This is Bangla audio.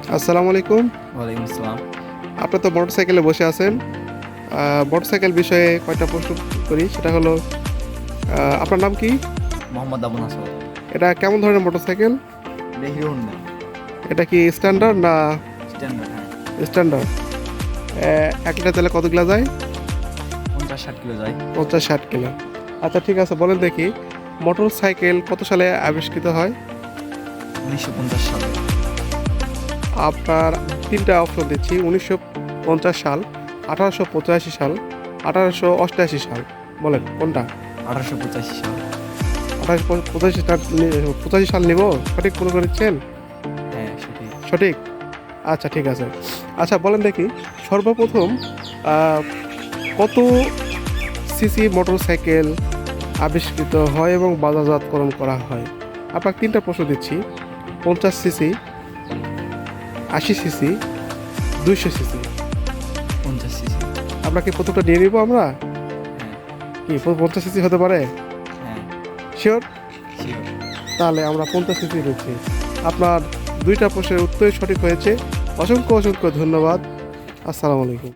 আসসালামু আলাইকুম। ওয়ালাইকুম আসসালাম। আপনি তো মোটরসাইকেলে বসে আছেন। মোটরসাইকেল বিষয়ে কয়টা প্রশ্ন করি, সেটা হলো আপনার নাম কি? মোহাম্মদ আবু নাসর। এটা কেমন ধরনের মোটরসাইকেল? এটা হিরো হোন্ডা এটা কি স্ট্যান্ডার্ড না স্ট্যান্ডার্ড, হ্যাঁ। স্ট্যান্ডার্ড? 1 লিটার তেলে কত কিলো যায়? 50-60 কিলো যায়। 50-60 কিলো। আচ্ছা, ঠিক আছে, বলেন দেখি মোটরসাইকেল কত সালে আবিষ্কৃত হয়? 1950 সালে। আপনার তিনটা অপশন দিচ্ছি: 1950 সাল, 1885 সাল, 1888 সাল। বলেন কোনটা? 1885 সাল। 1885 সাল নিব? সঠিক মনে করেছেন? হ্যাঁ, সঠিক। সঠিক। আচ্ছা, ঠিক আছে। আচ্ছা, বলেন দেখি সর্বপ্রথম আহ, কত সিসি মোটরসাইকেল আবিষ্কৃত হয় এবং বাজারজাতকরণ করা হয়? আপনাকে তিনটা প্রশ্ন দিচ্ছি: 50 সিসি, 80 সিসি, 200 সিসি। 50 সিসি। আপনাকে প্রথমটা নিয়ে নিব আমরা? হ্যাঁ। কি 50 সিসি হতে পারে? হ্যাঁ, শিওর? শিওর। তাহলে আমরা 50 সিসি নিচ্ছি। আপনার দুইটা প্রশ্নের উত্তরই সঠিক হয়েছে। অসংখ্য অসংখ্য ধন্যবাদ। আসসালামু আলাইকুম।